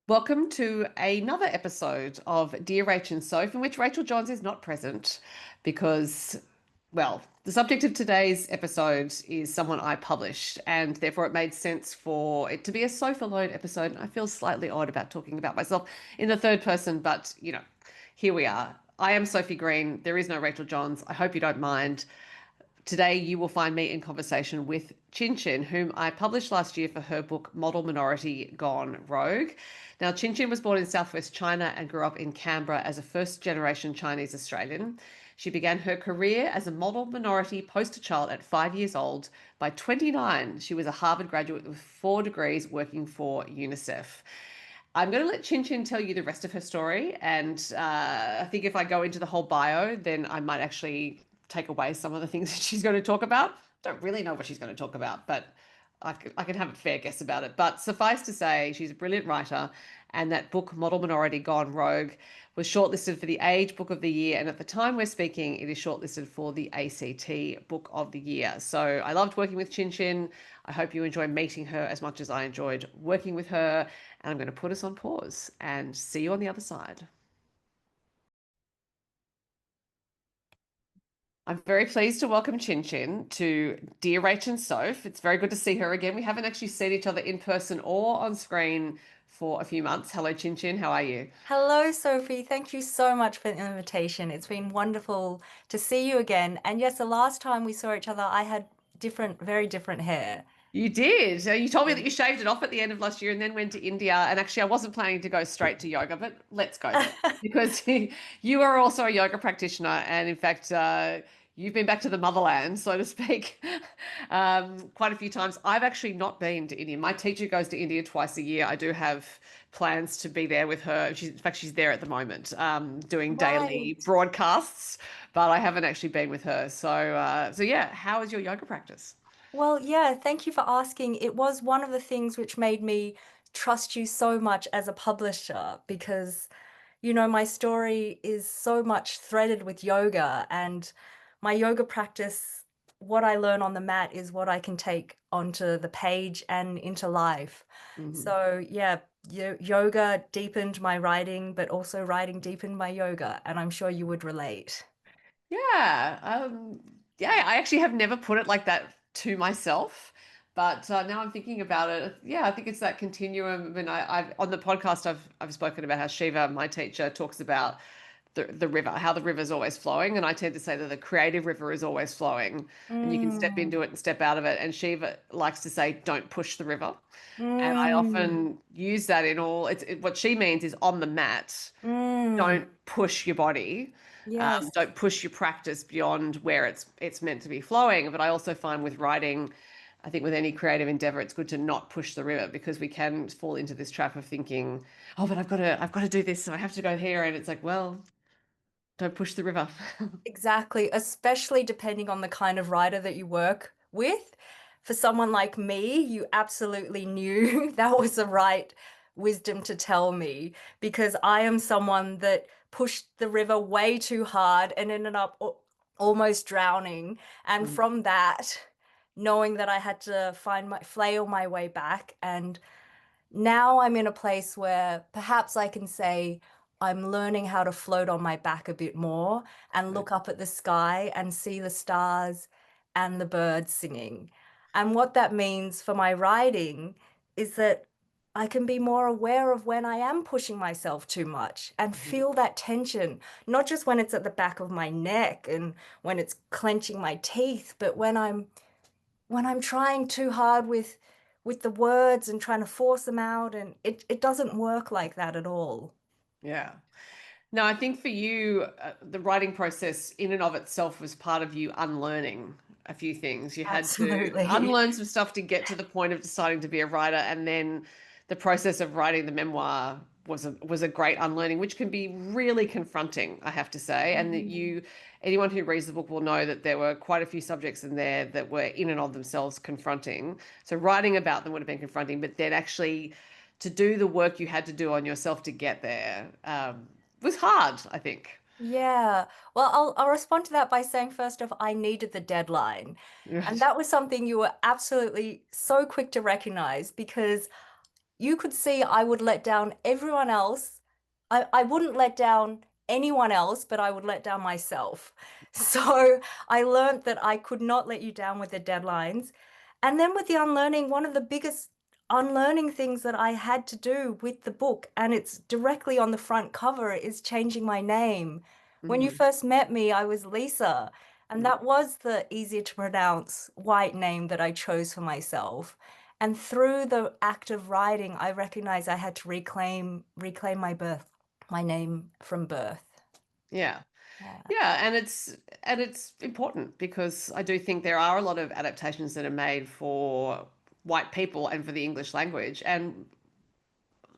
Welcome to another episode of Dear Rach and Soph, in which Rachael Johns is not present because, well, the subject of today's episode is someone I published, and therefore it made sense for it to be a Soph alone episode. And I feel slightly odd about talking about myself in the third person, but here we are. I am Sophie Green. There is no Rachael Johns. I hope you don't mind. Today, you will find me in conversation with Qin Qin, whom I published last year for her book Model Minority Gone Rogue. Now, Qin Qin was born in southwest China and grew up in Canberra as a first generation Chinese Australian. She began her career as a model minority poster child at 5 years old. By 29, she was a Harvard graduate with 4 degrees working for UNICEF. I'm going to let Qin Qin tell you the rest of her story. And I think if I go into the whole bio, then I might actually take away some of the things that she's going to talk about. Don't really know what she's going to talk about, but I can have a fair guess about it. But suffice to say, she's a brilliant writer, and that book, Model Minority Gone Rogue, was shortlisted for the Age Book of the Year. And at the time we're speaking, it is shortlisted for the ACT Book of the Year. So I loved working with Qin Qin. I hope you enjoy meeting her as much as I enjoyed working with her. And I'm going to put us on pause and see you on the other side. I'm very pleased to welcome Qin Qin to Dear Rach and Soph. It's very good to see her again. We haven't actually seen each other in person or on screen for a few months. Hello, Qin Qin. How are you? Hello, Sophie. Thank you so much for the invitation. It's been wonderful to see you again. And yes, the last time we saw each other, I had very different hair. You did. You told me Yeah. that you shaved it off at the end of last year and then went to India. And actually, I wasn't planning to go straight to yoga, but let's go there because you are also a yoga practitioner. And in fact, you've been back to the motherland, so to speak, quite a few times. I've actually not been to India. My teacher goes to India twice a year. I do have plans to be there with her. In fact, she's there at the moment, doing daily Right. broadcasts, but I haven't actually been with her. So yeah, how is your yoga practice? Well, yeah, thank you for asking. It was one of the things which made me trust you so much as a publisher because, my story is so much threaded with yoga, and my yoga practice, what I learn on the mat is what I can take onto the page and into life. Mhm. So, yeah, yoga deepened my writing, but also writing deepened my yoga, and I'm sure you would relate. Yeah, yeah. I actually have never put it like that to myself, but now I'm thinking about it. Yeah, I think it's that continuum. And I've on the podcast, I've spoken about how Shiva, my teacher, talks about the river, how the river's always flowing, and I tend to say that the creative river is always flowing, and you can step Mm, into it and step out of it. And Shiva likes to say, "Don't push the river," and I mm, often use that in all. What she means is on the mat, mm. don't push your body, Yes, don't push your practice beyond where it's meant to be flowing. But I also find with writing, I think with any creative endeavor, it's good to not push the river because we can fall into this trap of thinking, oh, but I've got to do this, so I have to go here, and it's like, well, don't push the river. exactly. Especially depending on the kind of writer that you work with. For someone like me, you absolutely knew that was the right wisdom to tell me because I am someone that pushed the river way too hard and ended up almost drowning. And Mm. from that, knowing that I had to flail my way back, and now I'm in a place where perhaps I can say I'm learning how to float on my back a bit more and Right. look up at the sky and see the stars and the birds singing. And what that means for my writing is that I can be more aware of when I am pushing myself too much and Mhm. feel that tension, not just when it's at the back of my neck and when it's clenching my teeth, but when I'm trying too hard with the words and trying to force them out, and it doesn't work like that at all. Yeah. No, I think for you, the writing process in and of itself was part of you unlearning a few things. You had to Absolutely. unlearn some stuff to get to the point of deciding to be a writer, and then the process of writing the memoir was a great unlearning, which can be really confronting, I have to say. And that Mm. anyone who reads the book will know that there were quite a few subjects in there that were in and of themselves confronting. So writing about them would have been confronting, but then actually to do the work you had to do on yourself to get there was hard, I think. Yeah. Well, I'll respond to that by saying first off, I needed the deadline. And Right. that was something you were absolutely so quick to recognize because you could see I would let down everyone else. I wouldn't let down anyone else, but I would let down myself. So I learned that I could not let you down with the deadlines. And then with the unlearning, one of the biggest unlearning things that I had to do with the book, and it's directly on the front cover, is changing my name. When you Mm, first met me, I was Lisa, and mm. that was the easier to pronounce white name that I chose for myself. And through the act of writing, I recognized I had to reclaim my name from birth. Yeah. Yeah. Yeah, and it's important because I do think there are a lot of adaptations that are made for white people and for the English language, and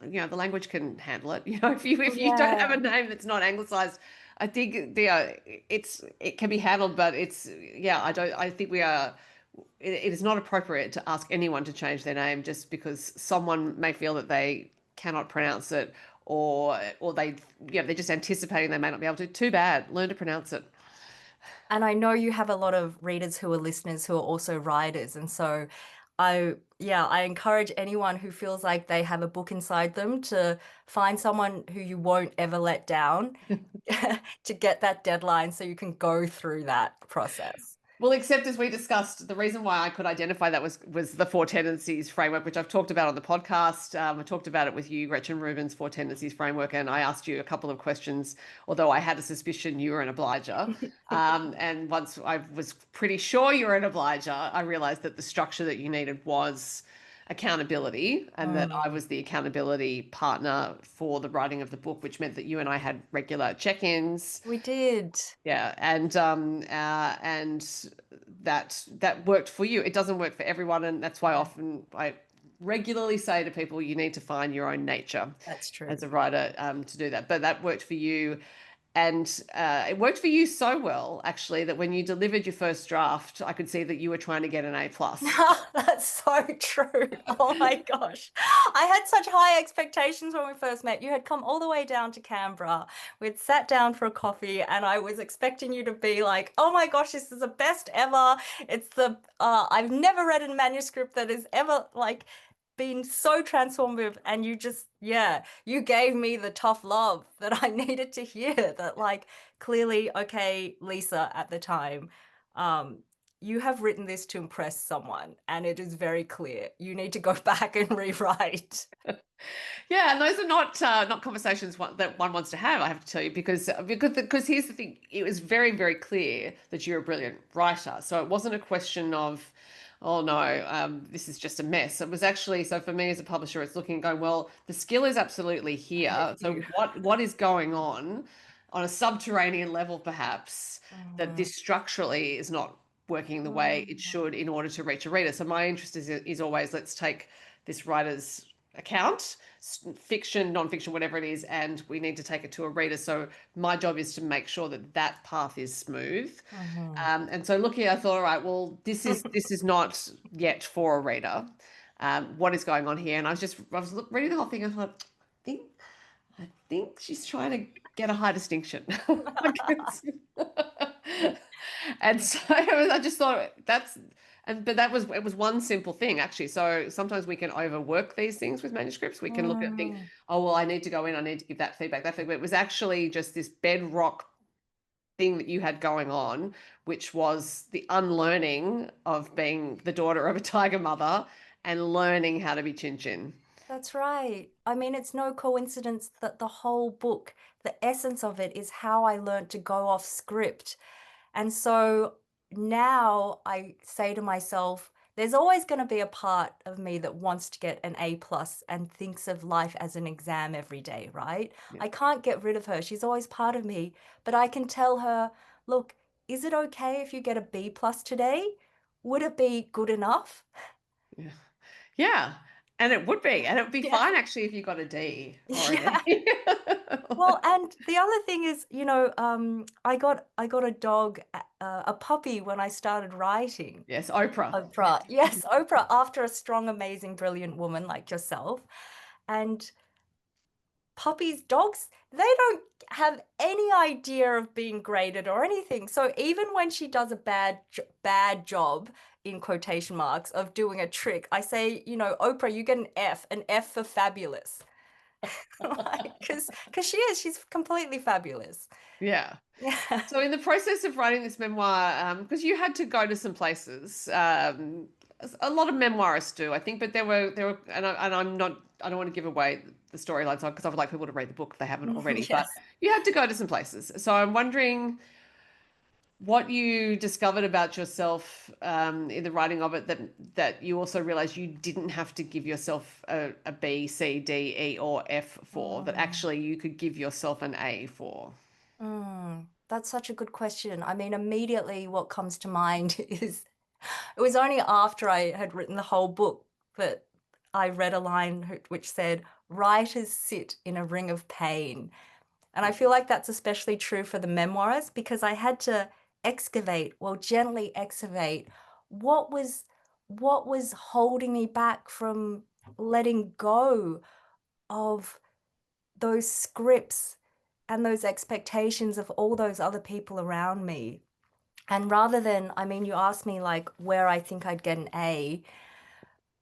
the language can handle it. If you don't have a Yeah. name that's not anglicized, I think it can be handled, but it's yeah, I think it is not appropriate to ask anyone to change their name just because someone may feel that they cannot pronounce it, or they're just anticipating they may not be able to. Too bad. Learn to pronounce it. And I know you have a lot of readers who are listeners who are also writers. And so I encourage anyone who feels like they have a book inside them to find someone who you won't ever let down to get that deadline so you can go through that process. Well, except as we discussed, the reason why I could identify that was the four tendencies framework, which I've talked about on the podcast. I talked about it with you, Gretchen Rubin's four tendencies framework, and I asked you a couple of questions, although I had a suspicion you were an obliger. And once I was pretty sure you were an obliger, I realized that the structure that you needed was accountability, and that I Mm, was the accountability partner for the writing of the book, which meant that you and I had regular check-ins. we did. Yeah, and that worked for you. It doesn't work for everyone, and that's why often I regularly say to people, you need to find your own nature That's as true. a writer to do that. But that worked for you, and it worked for you so well, actually, that when you delivered your first draft, I could see that you were trying to get an A plus. That's so true. Oh my gosh. I had such high expectations when we first met. You had come all the way down to Canberra. We'd sat down for a coffee and I was expecting you to be like, oh my gosh, this is the best ever. I've never read a manuscript that has ever like been so transformative. And you just, yeah, you gave me the tough love that I needed to hear that like clearly, okay, Lisa at the time. Um, you have written this to impress someone, and it is very clear. You need to go back and rewrite. Yeah, and those are not conversations that one wants to have. I have to tell you because here's the thing: it was very very clear that you're a brilliant writer. So it wasn't a question of, oh no, this is just a mess. It was actually so for me as a publisher, it's looking and going, well, the skill is absolutely here. Thank So you. what is going on a subterranean level, perhaps that Mm, this structurally is not working the way it mm, should in order to reach a reader. So my interest is always let's take this writer's account, fiction, non-fiction, whatever it is, and we need to take it to a reader. So my job is to make sure that that path is smooth. mhm. And so looking, I thought, all right, well, this is not yet for a reader. What is going on here? And I was reading the whole thing. I thought, think I think she's trying to get a high distinction. And so I just thought but it was one simple thing actually. So sometimes we can overwork these things with manuscripts. We can look at think, Mm, oh well, I need to go in, I need to give that feedback, that feedback. It was actually just this bedrock thing that you had going on, which was the unlearning of being the daughter of a tiger mother and learning how to be Qin Qin. that's right. I mean, it's no coincidence that the whole book, the essence of it is how I learned to go off script. And so now I say to myself, there's always going to be a part of me that wants to get an A plus and thinks of life as an exam every day, right? Yeah. I can't get rid of her. She's always part of me, but I can tell her, look, is it okay if you get a B plus today? Would it be good enough? Yeah. Yeah. And it would be. And it would be Yeah. fine actually if you got a D or an Yeah. E. Well, and the other thing is, I got a dog, a puppy when I started writing. Yes, Oprah. Oprah. Yes, Oprah, after a strong, amazing, brilliant woman like yourself. And puppies, dogs, they don't have any idea of being graded or anything. So even when she does a bad job, in quotation marks, of doing a trick, I say, you know, Oprah, you get an F for fabulous. Because she's completely fabulous. Yeah. Yeah. So in the process of writing this memoir, because you had to go to some places, a lot of memoirists do, I think, but there were, and I'm not, I don't want to give away the storylines because I would like people to read the book if they haven't already, but Yes. you had to go to some places. So I'm wondering what you discovered about yourself in the writing of it that you also realized you didn't have to give yourself a B, C, D, E, or F for, that Mm. actually you could give yourself an A for. That's such a good question. I mean, immediately what comes to mind is it was only after I had written the whole book that I read a line which said, "Writers sit in a ring of pain." And I feel like that's especially true for the memoirs because I had to excavate, well, gently excavate what was what was holding me back from letting go of those scripts and those expectations of all those other people around me. And rather than, I mean, you asked me like where I think I'd get an A,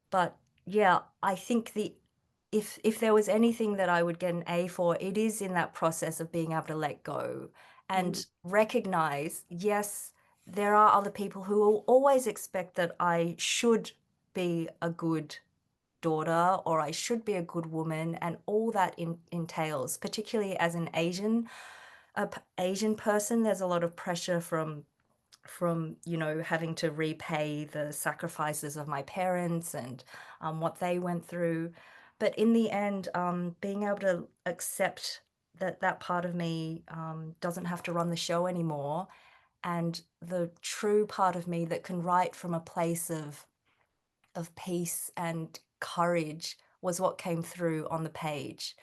but yeah, I think if there was anything that I would get an A for, it is in that process of being able to let go Mm, and recognize, yes, there are other people who will always expect that I should be a good daughter or I should be a good woman, and all that entails, particularly as an Asian person, there's a lot of pressure from you know having to repay the sacrifices of my parents and what they went through. But in the end, being able to accept that that part of me doesn't have to run the show anymore, and the true part of me that can write from a place of peace and courage was what came through on the page.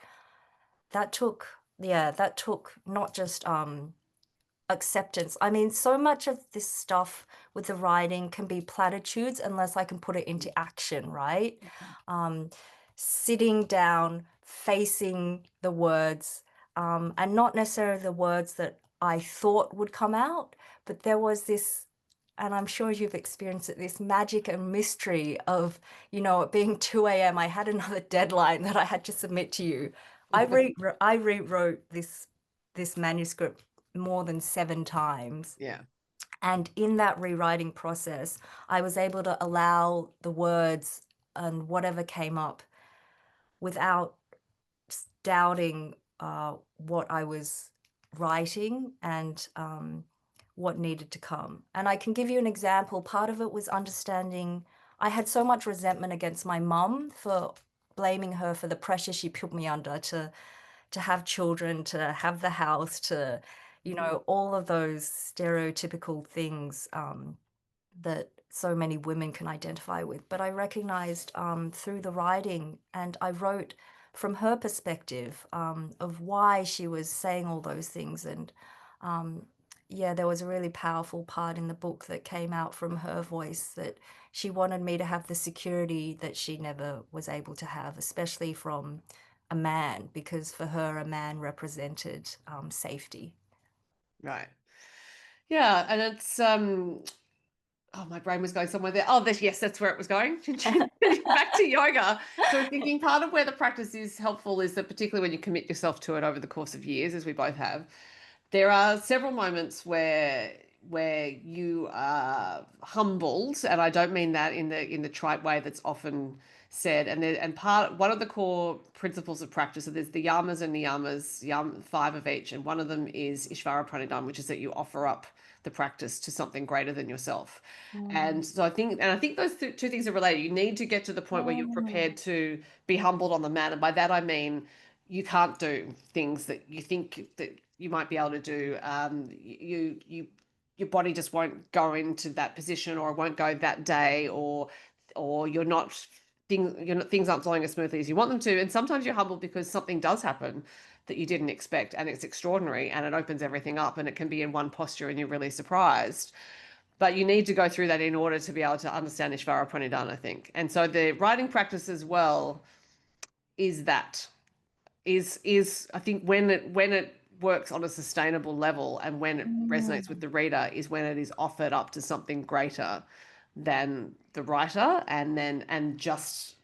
That took, yeah, that took not just acceptance. I mean, so much of this stuff with the writing can be platitudes unless I can put it into action, right? Um, Sitting down, facing the words, and not necessarily the words that I thought would come out, but there was this, and I'm sure you've experienced it, this magic and mystery of, you know, it being 2 a.m., I had another deadline that I had to submit to you. I rewrote this manuscript more than 7 times. yeah. And in that rewriting process, I was able to allow the words and whatever came up without doubting what I was writing and what needed to come. And I can give you an example. Part of it was understanding I had so much resentment against my mum for blaming her for the pressure she put me under to have children, to have the house, to, you know, all of those stereotypical things that so many women can identify with. But I recognized through the writing, and I wrote from her perspective of why she was saying all those things. And yeah, there was a really powerful part in the book that came out from her voice that she wanted me to have the security that she never was able to have, especially from a man, because for her, a man represented safety. Right. Yeah, and it's oh, my brain was going somewhere there. Oh, this, yes, that's where it was going. Back to yoga. So I'm thinking part of where the practice is helpful is that particularly when you commit yourself to it over the course of years, as we both have, there are several moments where you are humbled, and I don't mean that in the trite way that's often said. And part one of the core principles of practice, so there's the yamas and niyamas, five of each, and one of them is Ishvara Pranidhana, which is that you offer up the practice to something greater than yourself. Mm. And so I think those two things are related. You need to get to the point where you're prepared Mm. to be humbled on the mat, and by that I mean you can't do things that you think that you might be able to do. Your body just won't go into that position, or it won't go that day, or things aren't flowing as smoothly as you want them to. And sometimes you're humbled because something does happen that you didn't expect, and it's extraordinary, and it opens everything up, and it can be in one posture, and you're really surprised. But you need to go through that in order to be able to understand Ishvara Pranidhana, I think. And so the writing practice as well is that. is I think when it works on a sustainable level and when it resonates with Mm. the reader is when it is offered up to something greater than the writer and just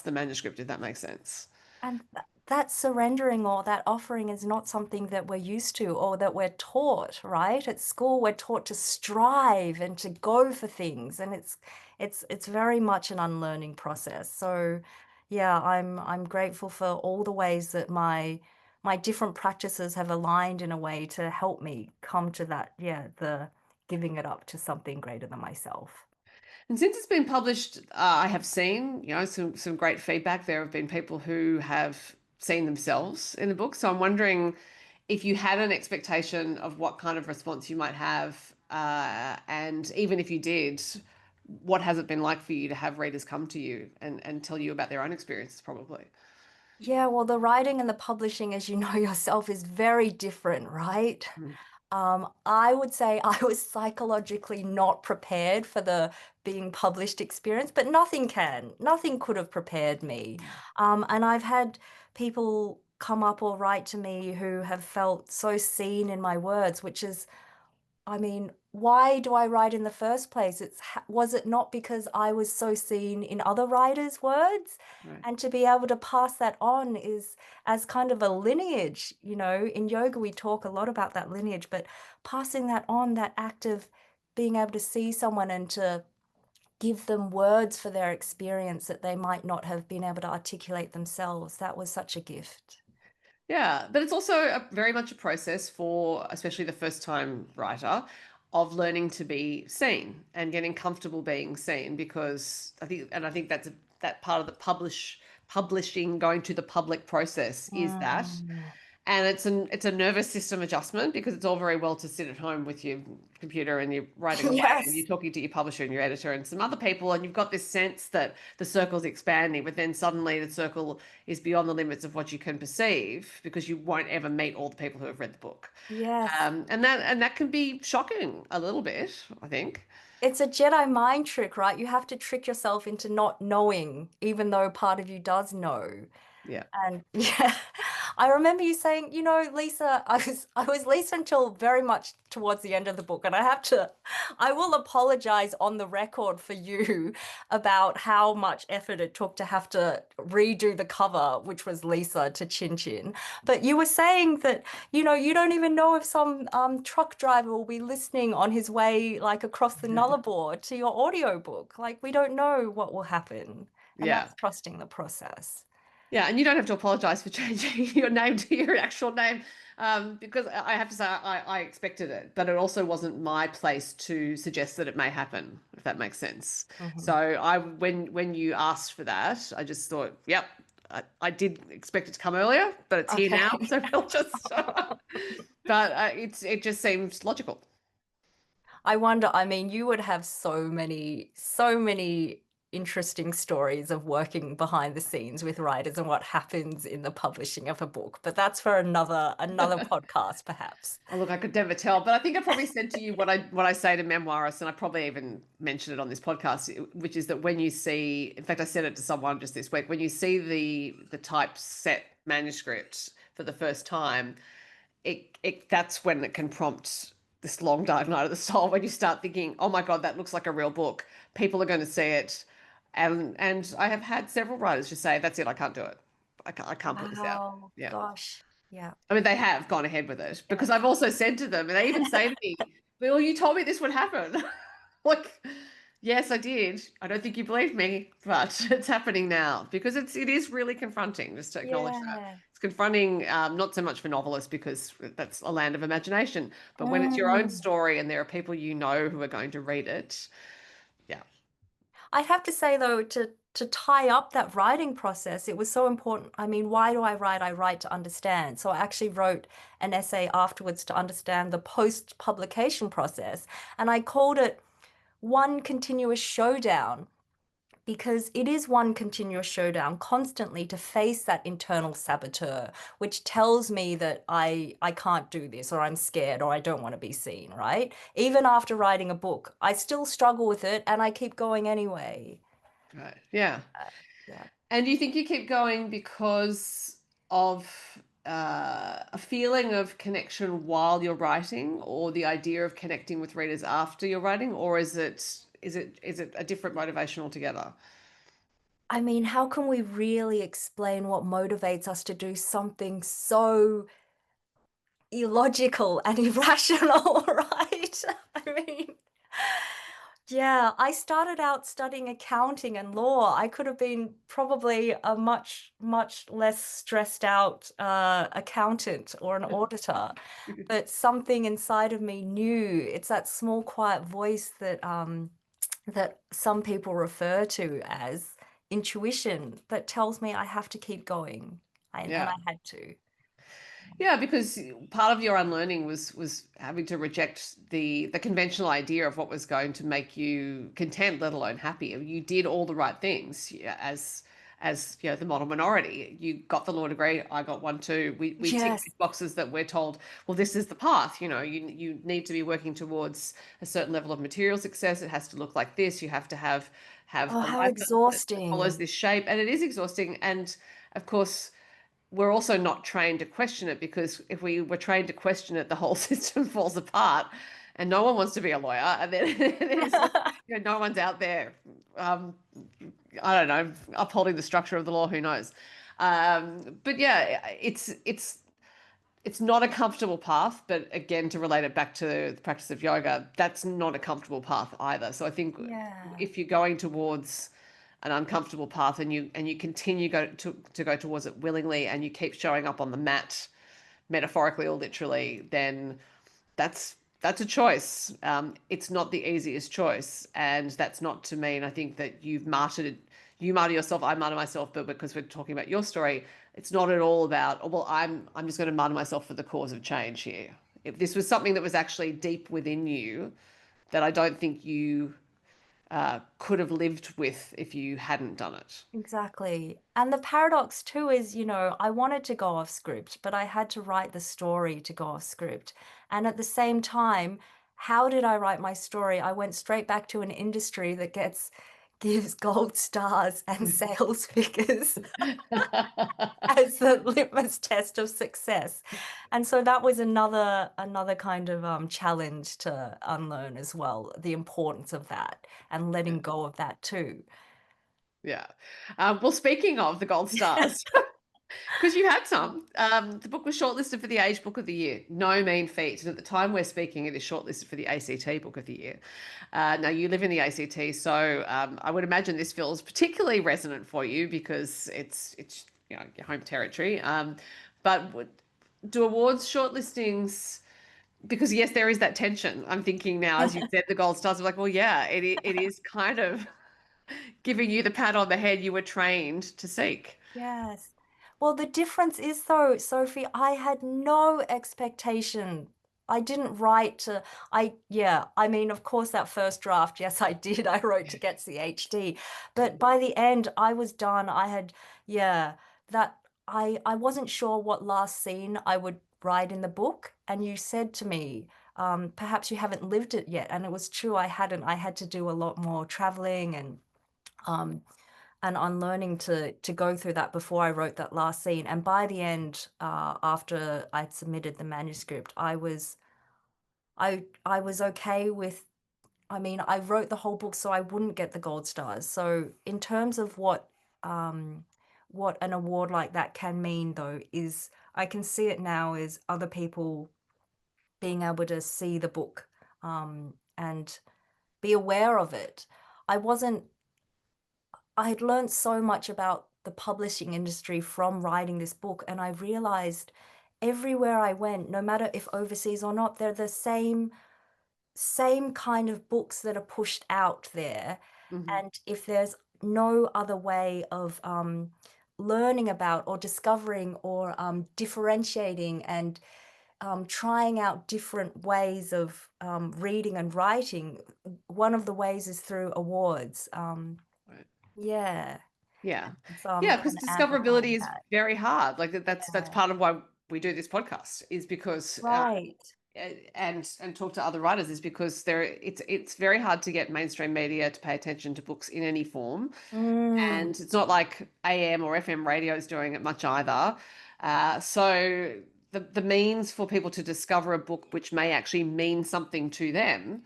the manuscript, if that makes sense. And that surrendering or that offering is not something that we're used to or that we're taught, right? At school, we're taught to strive and to go for things, and it's very much an unlearning process. So, yeah, I'm grateful for all the ways that my different practices have aligned in a way to help me come to that, yeah, the giving it up to something greater than myself. And since it's been published, I have seen, some great feedback. There have been people who have seen themselves in the book. So I'm wondering if you had an expectation of what kind of response you might have, and even if you did, what has it been like for you to have readers come to you and tell you about their own experiences, probably? Yeah, well, the writing and the publishing, as you know yourself, is very different, right? Mm, I would say I was psychologically not prepared for the being published experience, but nothing could have prepared me. mm, And I've had people come up or write to me who have felt so seen in my words, which is, I mean, why do I write in the first place? Was it not because I was so seen in other writers' words? right. And to be able to pass that on is as kind of a lineage, in yoga we talk a lot about that lineage, but passing that on, that act of being able to see someone and to give them words for their experience that they might not have been able to articulate themselves, that was such a gift. Yeah, but it's also very much a process for, especially the first time writer, of learning to be seen and getting comfortable being seen because I think that part of the publishing going to the public process is that. Mm. And it's a nervous system adjustment because it's all very well to sit at home with your computer and you're writing away and you're Yes. talking to your publisher and your editor and some other people, and you've got this sense that the circle's expanding, but then suddenly the circle is beyond the limits of what you can perceive because you won't ever meet all the people who have read the book. Yes. And that can be shocking a little bit, I think. It's a Jedi mind trick, right? You have to trick yourself into not knowing, even though part of you does know. Yeah. And yeah, I remember you saying, Lisa, I was Lisa until very much towards the end of the book, and I will apologize on the record for you about how much effort it took to have to redo the cover, which was Lisa to Qin Qin. But you were saying that, you don't even know if some truck driver will be listening on his way like across the Nullarbor to your audiobook. Like we don't know what will happen, and Yeah. that's trusting the process. Yeah, and you don't have to apologize for changing your name to your actual name, because I have to say I expected it, but it also wasn't my place to suggest that it may happen, if that makes sense. So Mhm. when you asked for that, I just thought, yep, I did expect it to come earlier, but it's here now, Okay. so we'll just. But it just seems logical. I wonder, I mean, you would have so many interesting stories of working behind the scenes with writers and what happens in the publishing of a book, but that's for another podcast, perhaps. Oh, look, I could never tell, but I think I probably said to you what I say to memoirists, and I probably even mentioned it on this podcast, which is that when you see, in fact, I said it to someone just this week, when you see the typeset manuscript for the first time, it that's when it can prompt this long dark night of the soul when you start thinking, oh my God, that looks like a real book. People are going to see it, and I have had several writers just say, that's it, I can't do it. I can't put this out. Wow, Yeah. gosh. Yeah. I mean, they have gone ahead with it because Yes. I've also said to them, and they even say to me, "Well, you told me this would happen." Like, yes, I did. I don't think you believed me, but it's happening now because it is really confronting just to acknowledge that. Yeah. It's confronting, not so much for novelists because that's a land of imagination, but when it's your own Mm. story and there are people you know who are going to read it, yeah, I'd have to say though, to tie up that writing process, it was so important. I mean, why do I write? I write to understand. So I actually wrote an essay afterwards to understand the post-publication process, and I called it One Continuous Showdown because it is one continuous showdown constantly to face that internal saboteur, which tells me that I can't do this or I'm scared or I don't want to be seen, right? Even after writing a book, I still struggle with it and I keep going anyway. right, yeah. Yeah. And do you think you keep going because of a feeling of connection while you're writing, or the idea of connecting with readers after you're writing, or is it a different motivation altogether? I mean, how can we really explain what motivates us to do something so illogical and irrational, right? I mean, yeah, I started out studying accounting and law. I could have been probably a much, much less stressed out accountant or an auditor, but something inside of me knew. It's that small, quiet voice that that some people refer to as intuition that tells me I have to keep going. And I Yeah. had to. Yeah, because part of your unlearning was having to reject the conventional idea of what was going to make you content, let alone happy. You did all the right things, yeah, as you know, the model minority. You got the law degree, I got one too. We tick Yes. these boxes that we're told, well, this is the path. You know, you need to be working towards a certain level of material success. It has to look like this. You have to have Oh, a how life that follows exhausting. this shape, and it is exhausting. And of course, we're also not trained to question it, because if we were trained to question it, the whole system falls apart, and no one wants to be a lawyer. And then there's, no one's out there, um, I don't know, upholding the structure of the law. Who knows? But yeah, it's not a comfortable path. But again, to relate it back to the practice of yoga, that's not a comfortable path either. So I think Yeah, if you're going towards an uncomfortable path, and you continue to go towards it willingly, and you keep showing up on the mat, metaphorically or literally, then that's a choice. It's not the easiest choice, and that's not to mean, I think, that you martyr yourself, I martyr myself, but because we're talking about your story, it's not at all about, oh, well, I'm just going to martyr myself for the cause of change here. If this was something that was actually deep within you, that I don't think you could have lived with if you hadn't done it. exactly. And the paradox too is, I wanted to go off script, but I had to write the story to go off script. And at the same time, how did I write my story? I went straight back to an industry that gives gold stars and sales figures as the litmus test of success. And so that was another kind of challenge to unlearn as well, the importance of that and letting go of that too. Yeah. Well, speaking of the gold stars, because you had some, the book was shortlisted for the Age Book of the Year. No mean feat. And at the time we're speaking, it is shortlisted for the ACT Book of the Year. Now, you live in the ACT, so I would imagine this feels particularly resonant for you, because it's your home territory. But do awards shortlistings, because yes, there is that tension. I'm thinking now, as you said, the gold stars, I'm like, well, yeah, it is kind of giving you the pat on the head you were trained to seek. Yes. Well, the difference is though, Sophie, I had no expectation. I didn't write to, yeah, I mean, of course, that first draft, yes, I did. I wrote to get CHD. But by the end, I was done. Yeah, that I wasn't sure what last scene I would write in the book. And you said to me, perhaps you haven't lived it yet. And it was true, I hadn't. I had to do a lot more traveling um, and unlearning to go through that before I wrote that last scene. And by the end, after I'd submitted the manuscript, I was okay with. I mean, I wrote the whole book so I wouldn't get the gold stars. So in terms of what an award like that can mean, though, is I can see it now as other people being able to see the book and be aware of it. I wasn't I had learned so much about the publishing industry from writing this book, and I realized everywhere I went, no matter if overseas or not, they're the same kind of books that are pushed out there. Mhm. And if there's no other way of learning about or discovering or differentiating and trying out different ways of reading and writing, one of the ways is through awards. Right. Yeah. Yeah. So I'm Yeah, kind because of amplifying discoverability is that. very hard. Like that's Yeah. part of why we do this podcast, is because Right. and talk to other writers, is because it's very hard to get mainstream media to pay attention to books in any form. Mm, And it's not like AM or FM radio is doing it much either. So the means for people to discover a book which may actually mean something to them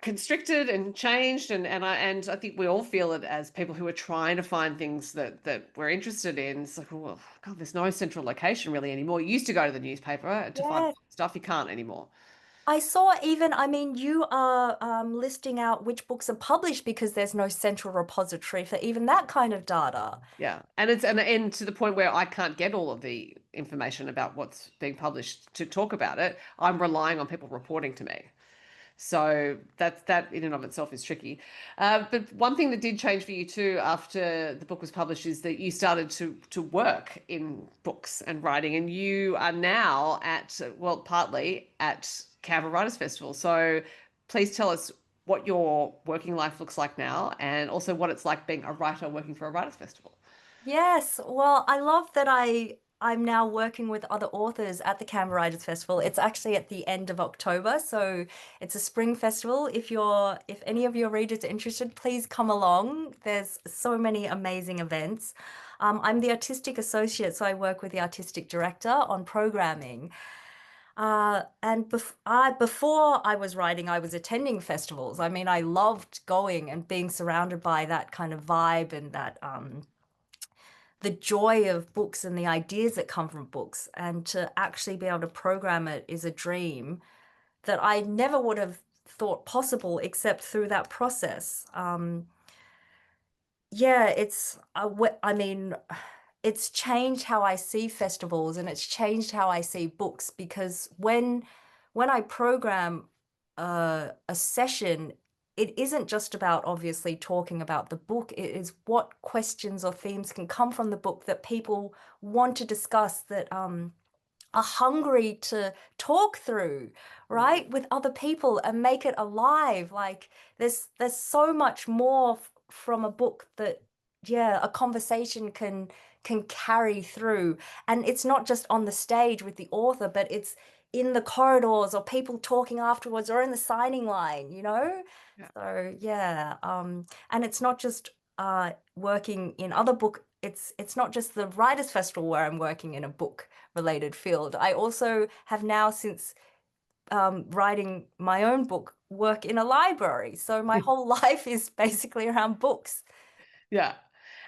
constricted and changed, and I think we all feel it as people who are trying to find things that we're interested in. It's like, well, God, there's no central location really anymore. You used to go to the newspaper to find Yes. stuff. You can't anymore. I saw even, I mean, you are listing out which books are published because there's no central repository for even that kind of data. Yeah, and it's and to the point where I can't get all of the information about what's being published to talk about it. I'm relying on people reporting to me. So that in and of itself is tricky. But one thing that did change for you too after the book was published is that you started to work in books and writing, and you are now at, well, partly at Canberra Writers Festival. So please tell us what your working life looks like now, and also what it's like being a writer working for a writers festival. Yes, well, I love that I'm now working with other authors at the Canberra Writers Festival. It's actually at the end of October, so it's a spring festival. If any of your readers are interested, please come along. There's so many amazing events. I'm the artistic associate, so I work with the artistic director on programming. And before I was writing, I was attending festivals. I mean, I loved going and being surrounded by that kind of vibe and that the joy of books and the ideas that come from books, and to actually be able to program it is a dream that I never would have thought possible except through that process. Yeah, I mean, it's changed how I see festivals and it's changed how I see books because when I program a session, it isn't just about obviously talking about the book. It is what questions or themes can come from the book that people want to discuss, that are hungry to talk through, right, with other people and make it alive. Like there's so much more from a book that, yeah, a conversation can carry through. And it's not just on the stage with the author, but it's in the corridors or people talking afterwards or in the signing line, you know? Yeah. So yeah, and it's not just working in other book, it's not just the Writers Festival where I'm working in a book related field. I also have now, since writing my own book, work in a library. So my whole life is basically around books. Yeah.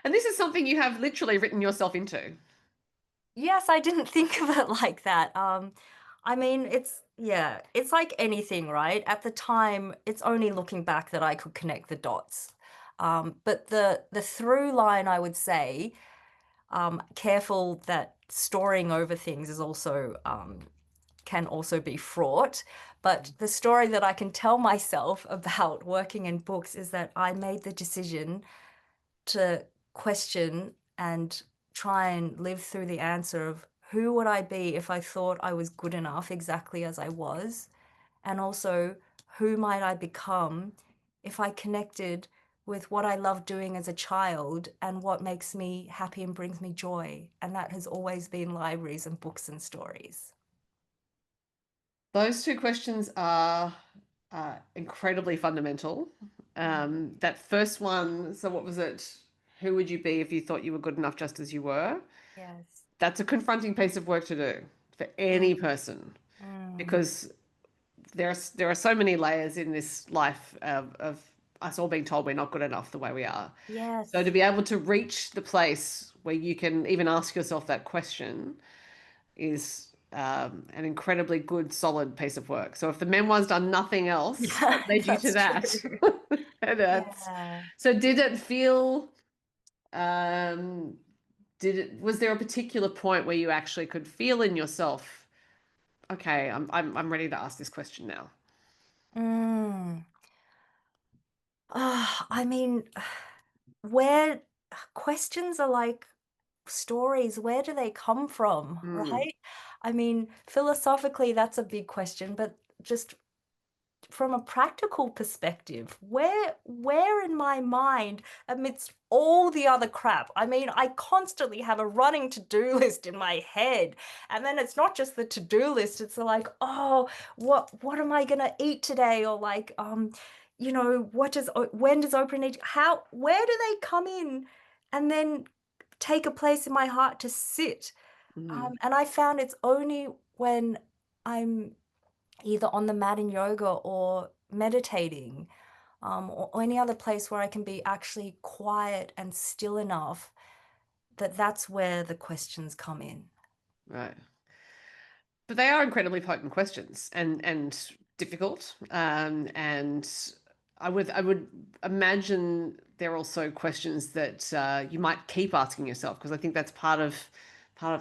And this is something you have literally written yourself into. Yes, I didn't think of it like that. I mean, yeah, it's like anything, right? At the time, it's only looking back that I could connect the dots. But the through line, I would say, careful that storing over things is also can also be fraught. But the story that I can tell myself about working in books is that I made the decision to question and try and live through the answer of who would I be if I thought I was good enough exactly as I was, and also who might I become if I connected with what I loved doing as a child and what makes me happy and brings me joy. And that has always been libraries and books and stories. Those two questions are incredibly fundamental. That first one, so what was it? Who would you be if you thought you were good enough just as you were? Yes. That's a confronting piece of work to do for any person, Mm. because there are so many layers in this life of us all being told we're not good enough the way we are. So to Yes. be able to reach the place where you can even ask yourself that question is an incredibly good, solid piece of work. So if the memoir's done nothing else Yeah, that led you to that's that, true. that's Yeah. so did it feel um was there a particular point where you actually could feel in yourself, okay, I'm ready to ask this question now? Mm. I mean, where questions are like stories, where do they come from, Mm. right? I mean, philosophically, that's a big question, but just from a practical perspective, where in my mind, amidst all the other crap, I mean, I constantly have a running to-do list in my head. And then it's not just the to-do list, it's like, oh, what am I gonna eat today? Or like, you know, when does opening age, where do they come in? And then take a place in my heart to sit. Mm, And I found it's only when I'm either on the mat in yoga or meditating, or any other place where I can be actually quiet and still enough that that's where the questions come in. right. But they are incredibly potent questions and difficult. And I would imagine they're also questions that you might keep asking yourself, because I think that's part of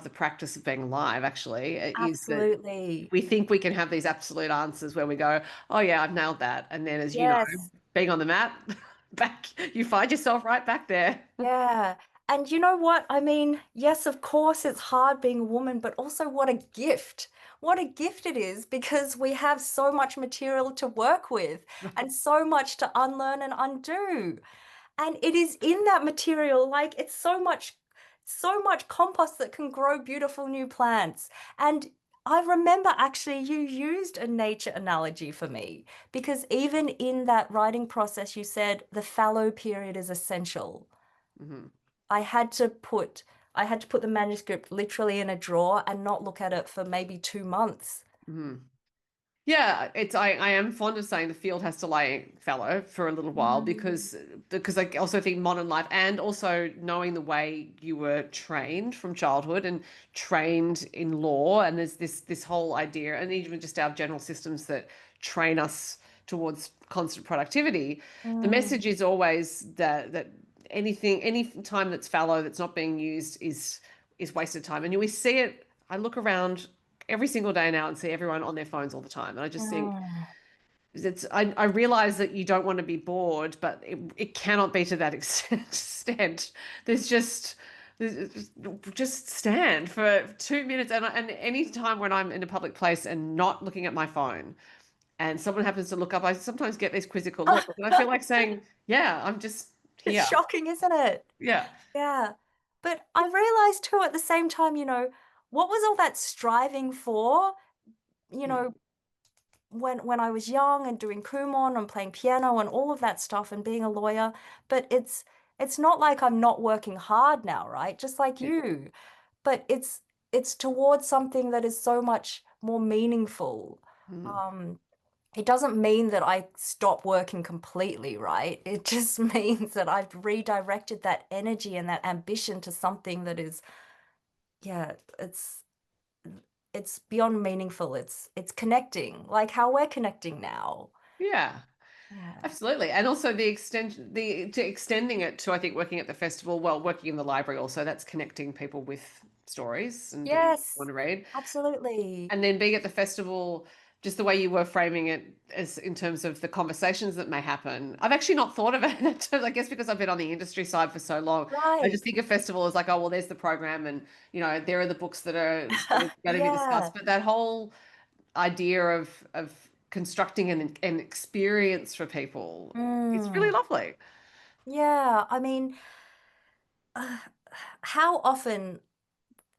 the practice of being alive, actually, is that Absolutely. we think we can have these absolute answers where we go, oh yeah, I've nailed that. And then, as you know, Yes. being on the mat, back, you find yourself right back there. Yeah. And you know what? I mean, yes, of course, it's hard being a woman, but also what a gift. What a gift it is because we have so much material to work with and so much to unlearn and undo. And it is in that material, like it's so much compost that can grow beautiful new plants. And I remember actually you used a nature analogy for me because even in that writing process, you said the fallow period is essential. Mhm. I had to put I had to put the manuscript literally in a drawer and not look at it for maybe 2 months. Mhm. Yeah, I am fond of saying the field has to lie fallow for a little while, Mm, because I also think modern life, and also knowing the way you were trained from childhood and trained in law, and there's this whole idea, and even just our general systems that train us towards constant productivity. The mm, message is always that any time that's fallow, that's not being used, is wasted time. And we see it. I look around every single day now and see everyone on their phones all the time. And I just think mm. I realize that you don't want to be bored, but it cannot be to that extent. There's just stand for 2 minutes. And any time when I'm in a public place and not looking at my phone and someone happens to look up, I sometimes get these quizzical looks. And I feel like saying, yeah, I'm just It's here. shocking, isn't it? Yeah. Yeah. But I realized too at the same time, what was all that striving for? You Mm, know, when I was young and doing kumon and playing piano and all of that stuff and being a lawyer, but it's not like I'm not working hard now, right? Just like yeah. you. But it's towards something that is so much more meaningful. Mm. Um, it doesn't mean that I stop working completely, right? It just means that I've redirected that energy and that ambition to something that is, yeah, it's beyond meaningful. It's connecting, like how we're connecting now. Yeah. Yeah. Absolutely. And also the extension, the to extending it to, I think, working at the festival, well, working in the library also, that's connecting people with stories and that you want Yes, to read. absolutely. And then being at the festival, just the way you were framing it as in terms of the conversations that may happen. I've actually not thought of it in terms, I guess because I've been on the industry side for so long. I Right. just think of festival as like, oh, well, there's the program and, there are the books that are going to be Yeah. discussed. But that whole idea of constructing an experience for people, it's really Mm. lovely. Yeah. I mean, uh, how often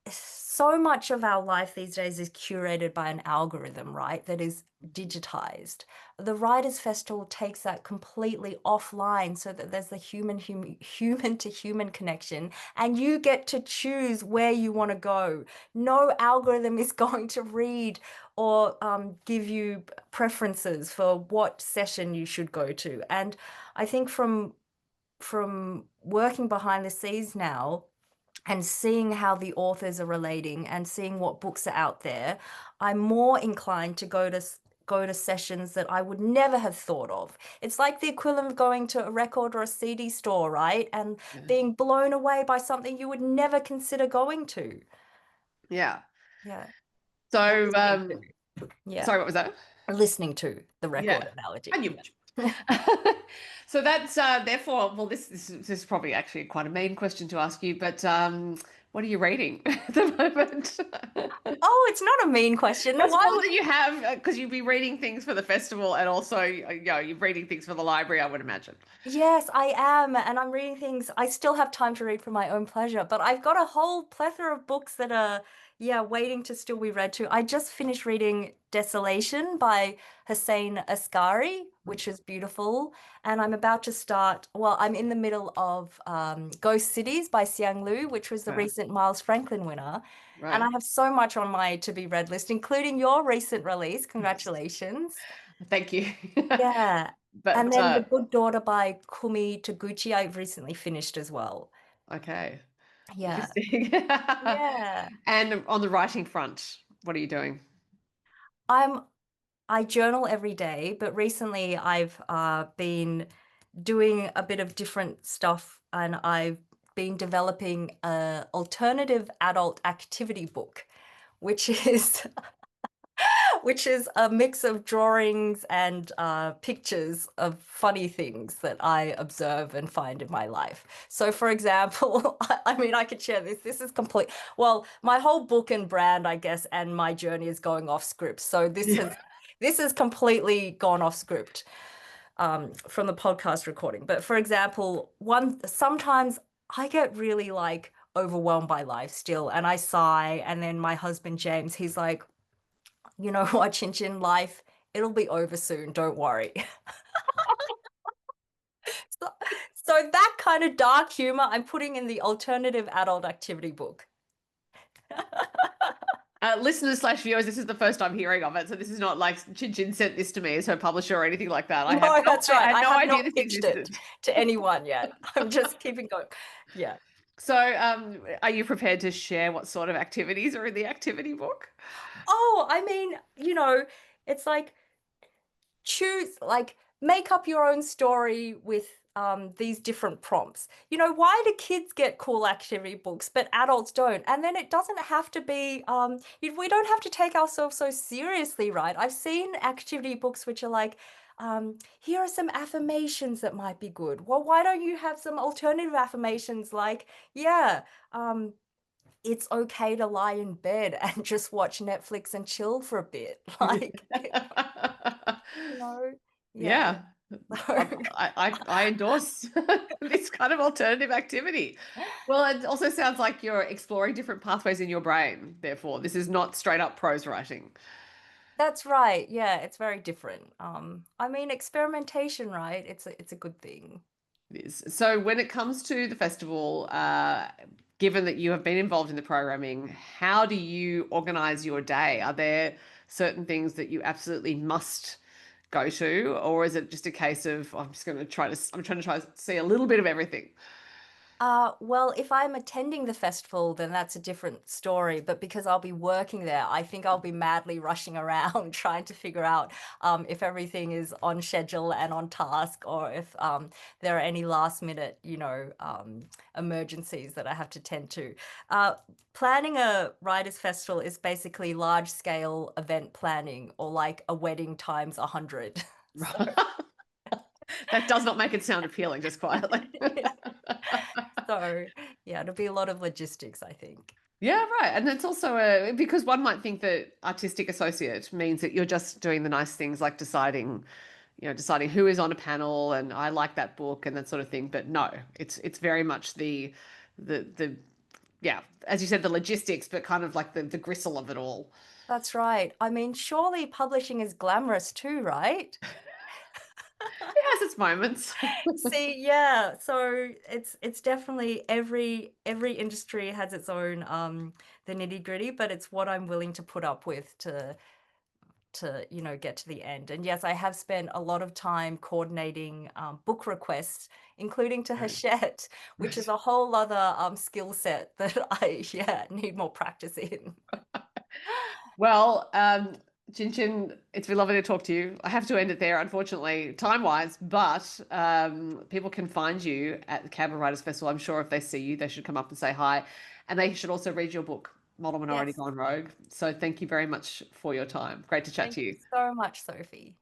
so much of our life these days is curated by an algorithm, right? That is digitized. The Writers Festival takes that completely offline so that there's the human to human connection, and you get to choose where you want to go. No algorithm is going to read or give you preferences for what session you should go to. And I think from working behind the scenes now and seeing how the authors are relating and seeing what books are out there, I'm more inclined to go to sessions that I would never have thought of. It's like the equivalent of going to a record or a CD store, right? And Yeah. being blown away by something you would never consider going to. Yeah. Yeah. Or So, listening to. Yeah. sorry, what was that? Listening to the record Yeah. I analogy. knew what you Yeah. So that's therefore, well, this is probably actually quite a mean question to ask you, but what are you reading at the moment? Oh, it's not a mean question. That's Why one would that you have, because you'd be reading things for the festival and also, you're reading things for the library, I would imagine. Yes, I am, and I'm reading things. I still have time to read for my own pleasure, but I've got a whole plethora of books that are, Yeah, waiting to still be read to. I just finished reading Desolation by Hussein Askari, which is beautiful. And I'm about to start, well, I'm in the middle of Ghost Cities by Xiang Lu, which was the Okay. recent Miles Franklin winner. And I Right. have so much on my to be read list, including your recent release. Congratulations. Thank you. Yeah. And But then The Good Daughter by Kumi Taguchi, I've recently finished as well. okay. Yeah. Interesting. Yeah. And on the writing front, what are you doing? I'm I journal every day, but recently I've been doing a bit of different stuff and I've been developing a alternative adult activity book, which is which is a mix of drawings and pictures of funny things that I observe and find in my life. So, for example, I mean, I could share this. This is complete. Well, my whole book and brand, I guess, and my journey is going off script. So this has completely gone off script from the podcast recording. But for example, sometimes I get really like overwhelmed by life still, and I sigh. And then my husband James, he's like, you know what, Qin Qin, life, it'll be over soon, don't worry. So, so that kind of dark humor I'm putting in the alternative adult activity book. Listeners slash viewers, this is the first I'm hearing of it. So this is not like Chin Chin sent this to me as her publisher or anything like that. No, that's I right. had I no have idea not this pitched it existed. to anyone yet. I'm just keeping going. Yeah. So, are you prepared to share what sort of activities are in the activity book? Oh, I mean, it's like choose like make up your own story with these different prompts. Why do kids get cool activity books but adults don't? And then it doesn't have to be we don't have to take ourselves so seriously, right? I've seen activity books which are like here are some affirmations that might be good. Well, why don't you have some alternative affirmations like, yeah, it's okay to lie in bed and just watch Netflix and chill for a bit. Like, you know, yeah. Yeah, I endorse this kind of alternative activity. Well, it also sounds like you're exploring different pathways in your brain. Therefore, this is not straight up prose writing. That's right. Yeah, it's very different. I mean, experimentation, right? It's a good thing. It is. So, when it comes to the festival, given that you have been involved in the programming, how do you organize your day? Are there certain things that you absolutely must go to, or is it just a case of I'm trying to try to see a little bit of everything? Well, if I'm attending the festival, then that's a different story. But because I'll be working there, I think I'll be madly rushing around trying to figure out if everything is on schedule and on task, or if there are any last minute, emergencies that I have to tend to. Uh, Planning a writers' festival is basically large scale event planning, or like a wedding times 100. So, That does not make it sound appealing, just quietly. so yeah, it'll be a lot of logistics, I think. Yeah, right. And it's also because one might think that artistic associate means that you're just doing the nice things like deciding who is on a panel and I like that book and that sort of thing. But no, it's very much the yeah, as you said, the logistics, but kind of like the gristle of it all. That's right. I mean, surely publishing is glamorous too, right? It has its moments. See, yeah. So it's definitely every industry has its own the nitty-gritty, but it's what I'm willing to put up with to get to the end. And yes, I have spent a lot of time coordinating book requests, including to Right. Hachette, which is Right. a whole other skill set that I need more practice in. Well, Chin Chin, it's been lovely to talk to you. I have to end it there, unfortunately, time-wise, but people can find you at the Canberra Writers Festival. I'm sure if they see you, they should come up and say hi. And they should also read your book, Model Minority Yes. Gone Rogue. So thank you very much for your time. Great to chat Thank to you you. so much, Sophie.